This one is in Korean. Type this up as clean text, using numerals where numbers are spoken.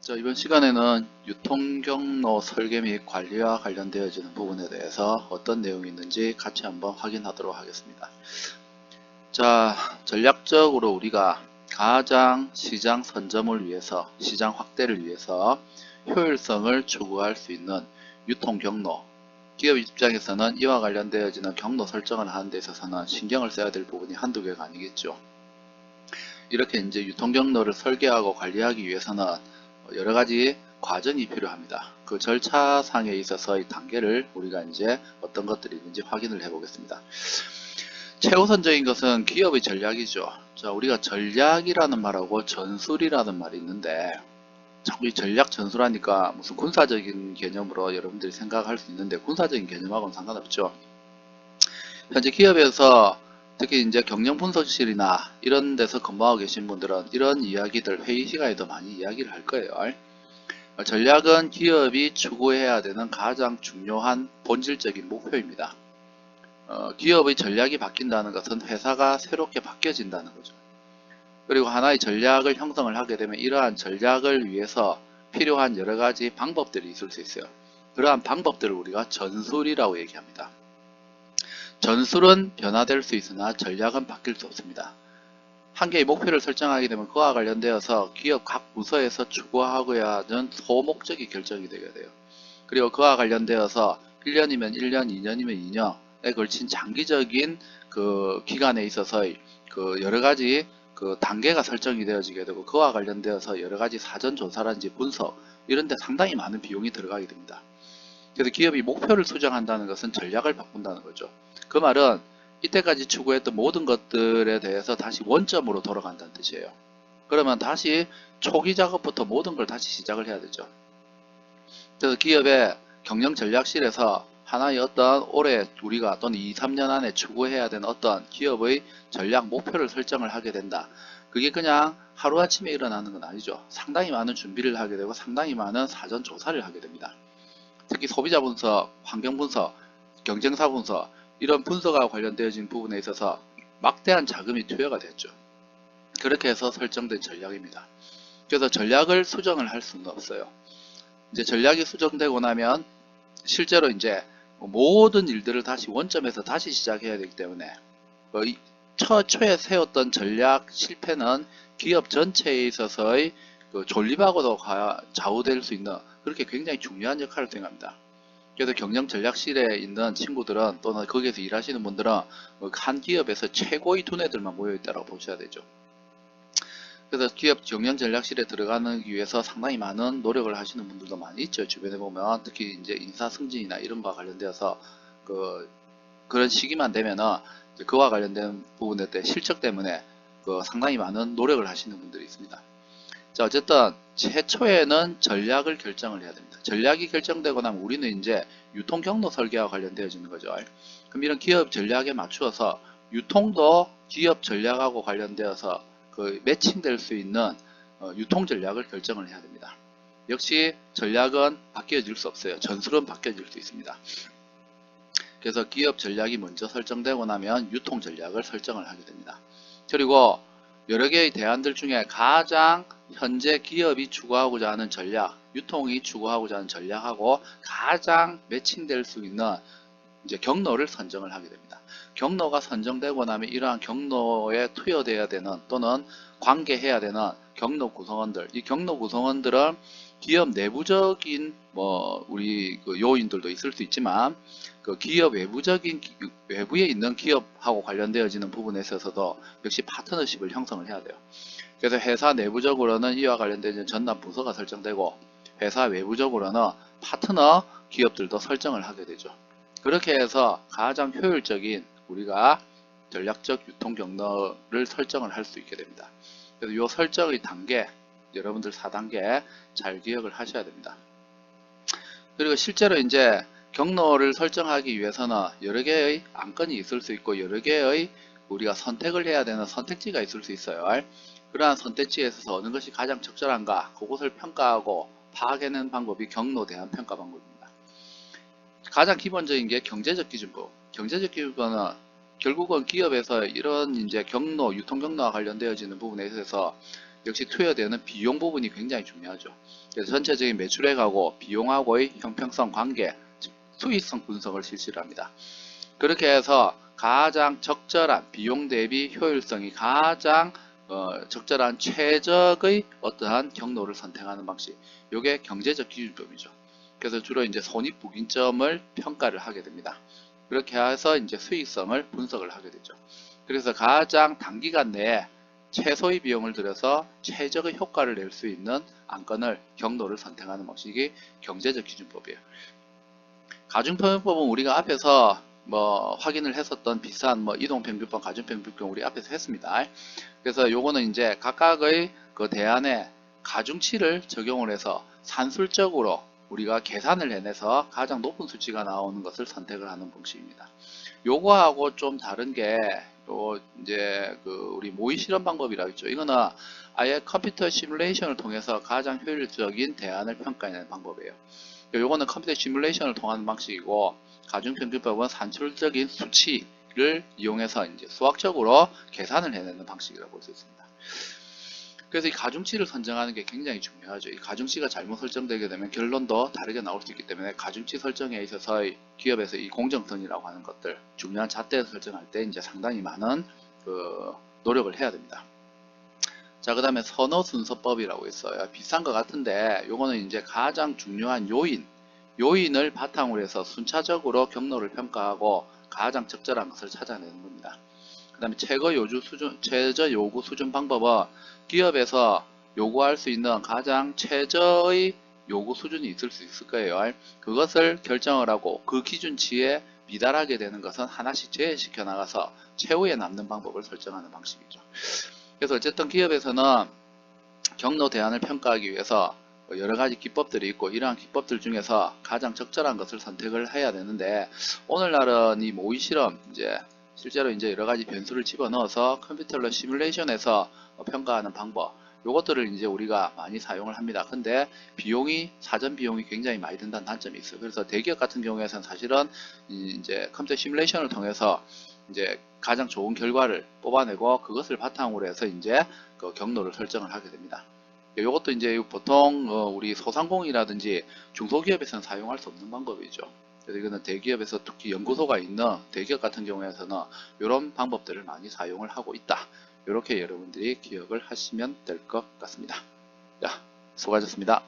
자, 이번 시간에는 유통경로 설계 및 관리와 관련되어지는 부분에 대해서 어떤 내용이 있는지 같이 한번 확인하도록 하겠습니다. 자, 전략적으로 우리가 가장 시장 선점을 위해서, 시장 확대를 위해서 효율성을 추구할 수 있는 유통경로, 기업 입장에서는 이와 관련되어지는 경로 설정을 하는 데 있어서는 신경을 써야 될 부분이 한두 개가 아니겠죠. 이렇게 이제 유통경로를 설계하고 관리하기 위해서는 여러가지 과정이 필요합니다. 그 절차상에 있어서의 단계를 우리가 이제 어떤 것들이 있는지 확인을 해 보겠습니다. 최우선적인 것은 기업의 전략이죠. 자, 우리가 전략이라는 말하고 전술이라는 말이 있는데, 자꾸 이 전략 전술하니까 무슨 군사적인 개념으로 여러분들이 생각할 수 있는데, 군사적인 개념하고는 상관없죠. 현재 기업에서 특히 이제 경영 분석실이나 이런 데서 근무하고 계신 분들은 이런 이야기들 회의 시간에도 많이 이야기를 할 거예요. 전략은 기업이 추구해야 되는 가장 중요한 본질적인 목표입니다. 기업의 전략이 바뀐다는 것은 회사가 새롭게 바뀌어진다는 거죠. 그리고 하나의 전략을 형성을 하게 되면 이러한 전략을 위해서 필요한 여러가지 방법들이 있을 수 있어요. 그러한 방법들을 우리가 전술이라고 얘기합니다. 전술은 변화될 수 있으나 전략은 바뀔 수 없습니다. 한 개의 목표를 설정하게 되면 그와 관련되어서 기업 각 부서에서 추구하고자 하는 소목적이 결정이 되게 돼요. 그리고 그와 관련되어서 1년이면 1년, 2년이면 2년에 걸친 장기적인 그 기간에 있어서의 그 여러가지 그 단계가 설정이 되어지게 되고, 그와 관련되어서 여러가지 사전조사라든지 분석 이런 데 상당히 많은 비용이 들어가게 됩니다. 그래서 기업이 목표를 수정한다는 것은 전략을 바꾼다는 거죠. 그 말은 이때까지 추구했던 모든 것들에 대해서 다시 원점으로 돌아간다는 뜻이에요. 그러면 다시 초기 작업부터 모든 걸 다시 시작을 해야 되죠. 그래서 기업의 경영전략실에서 하나의 어떤 올해 우리가 또는 2, 3년 안에 추구해야 되는 어떤 기업의 전략 목표를 설정을 하게 된다. 그게 그냥 하루아침에 일어나는 건 아니죠. 상당히 많은 준비를 하게 되고 상당히 많은 사전 조사를 하게 됩니다. 특히 소비자 분석, 환경 분석, 경쟁사 분석 이런 분석과 관련되어진 부분에 있어서 막대한 자금이 투여가 됐죠. 그렇게 해서 설정된 전략입니다. 그래서 전략을 수정을 할 수는 없어요. 이제 전략이 수정되고 나면 실제로 이제 모든 일들을 다시 원점에서 다시 시작해야 되기 때문에 처초에 세웠던 전략 실패는 기업 전체에 있어서의 그 존립하고도 좌우될 수 있는 그렇게 굉장히 중요한 역할을 수행합니다. 그래서 경영전략실에 있는 친구들은 또는 거기에서 일하시는 분들은 한 기업에서 최고의 두뇌들만 모여있다고 보셔야 되죠. 그래서 기업 경영전략실에 들어가기 위해서 상당히 많은 노력을 하시는 분들도 많이 있죠. 주변에 보면 특히 이제 인사승진이나 이런 거와 관련되어서 그런 시기만 되면은 그와 관련된 부분에 대해 실적 때문에 상당히 많은 노력을 하시는 분들이 있습니다. 자, 어쨌든 최초에는 전략을 결정을 해야 됩니다. 전략이 결정되고 나면 우리는 이제 유통 경로 설계와 관련되어지는 거죠. 그럼 이런 기업 전략에 맞추어서 유통도 기업 전략하고 관련되어서 매칭될 수 있는 유통 전략을 결정을 해야 됩니다. 역시 전략은 바뀌어질 수 없어요. 전술은 바뀌어질 수 있습니다. 그래서 기업 전략이 먼저 설정되고 나면 유통 전략을 설정을 하게 됩니다. 그리고 여러 개의 대안들 중에 가장 현재 기업이 추구하고자 하는 전략, 유통이 추구하고자 하는 전략하고 가장 매칭될 수 있는 이제 경로를 선정을 하게 됩니다. 경로가 선정되고 나면 이러한 경로에 투여되어야 되는 또는 관계해야 되는 경로 구성원들, 이 경로 구성원들은 기업 내부적인 우리 요인들도 있을 수 있지만 기업 외부에 있는 기업하고 관련되어지는 부분에 있어서도 역시 파트너십을 형성을 해야 돼요. 그래서 회사 내부적으로는 이와 관련된 전담 부서가 설정되고 회사 외부적으로는 파트너 기업들도 설정을 하게 되죠. 그렇게 해서 가장 효율적인 우리가 전략적 유통 경로를 설정을 할 수 있게 됩니다. 그래서 이 설정의 단계, 여러분들 4단계 잘 기억을 하셔야 됩니다. 그리고 실제로 이제 경로를 설정하기 위해서는 여러 개의 안건이 있을 수 있고 여러 개의 우리가 선택을 해야 되는 선택지가 있을 수 있어요. 그러한 선택지에 있어서 어느 것이 가장 적절한가 그것을 평가하고 파악해내는 방법이 경로 대안 평가 방법입니다. 가장 기본적인 게 경제적 기준법. 경제적 기준법은 결국은 기업에서 이런 이제 경로, 유통 경로와 관련되어지는 부분에 있어서 역시 투여되는 비용 부분이 굉장히 중요하죠. 그래서 전체적인 매출액하고 비용하고의 형평성 관계, 즉 수익성 분석을 실시를 합니다. 그렇게 해서 가장 적절한 비용 대비 효율성이 가장 적절한 최적의 어떠한 경로를 선택하는 방식, 이게 경제적 기준점이죠. 그래서 주로 이제 손익부గిం점을 평가를 하게 됩니다. 그렇게 해서 이제 수익성을 분석을 하게 되죠. 그래서 가장 단기간 내에 최소의 비용을 들여서 최적의 효과를 낼 수 있는 안건을 경로를 선택하는 방식이 경제적 기준법이에요. 가중평균법은 우리가 앞에서 확인을 했었던 비슷한 이동평균법, 가중평균법 우리 앞에서 했습니다. 그래서 요거는 이제 각각의 그 대안에 가중치를 적용을 해서 산술적으로 우리가 계산을 해내서 가장 높은 수치가 나오는 것을 선택을 하는 방식입니다. 요거하고 좀 다른 게 이제 우리 모의 실험 방법이라고 있죠. 이거는 아예 컴퓨터 시뮬레이션을 통해서 가장 효율적인 대안을 평가하는 방법이에요. 요거는 컴퓨터 시뮬레이션을 통하는 방식이고, 가중평균법은 산술적인 수치를 이용해서 이제 수학적으로 계산을 해내는 방식이라고 볼 수 있습니다. 그래서 이 가중치를 선정하는 게 굉장히 중요하죠. 이 가중치가 잘못 설정되게 되면 결론도 다르게 나올 수 있기 때문에 가중치 설정에 있어서 기업에서 이 공정성이라고 하는 것들, 중요한 잣대를 설정할 때 이제 상당히 많은 노력을 해야 됩니다. 자, 그 다음에 선호순서법이라고 있어요. 비싼 것 같은데 요거는 이제 가장 중요한 요인을 바탕으로 해서 순차적으로 경로를 평가하고 가장 적절한 것을 찾아내는 겁니다. 그 다음에 최저 요구 수준 방법은 기업에서 요구할 수 있는 가장 최저의 요구 수준이 있을 수 있을 거예요. 그것을 결정을 하고 그 기준치에 미달하게 되는 것은 하나씩 제외시켜 나가서 최후에 남는 방법을 설정하는 방식이죠. 그래서 어쨌든 기업에서는 경로 대안을 평가하기 위해서 여러가지 기법들이 있고, 이러한 기법들 중에서 가장 적절한 것을 선택을 해야 되는데, 오늘날은 이 모의 실험, 이제 실제로 이제 여러가지 변수를 집어넣어서 컴퓨터로 시뮬레이션해서 평가하는 방법, 요것들을 이제 우리가 많이 사용을 합니다. 근데 사전 비용이 굉장히 많이 든다는 단점이 있어요. 그래서 대기업 같은 경우에는 사실은 이제 컴퓨터 시뮬레이션을 통해서 이제 가장 좋은 결과를 뽑아내고 그것을 바탕으로 해서 이제 그 경로를 설정을 하게 됩니다. 이것도 이제 보통 우리 소상공인이라든지 중소기업에서는 사용할 수 없는 방법이죠. 그래서 이거는 대기업에서 특히 연구소가 있는 대기업 같은 경우에서는 이런 방법들을 많이 사용을 하고 있다. 이렇게 여러분들이 기억을 하시면 될 것 같습니다. 자, 수고하셨습니다.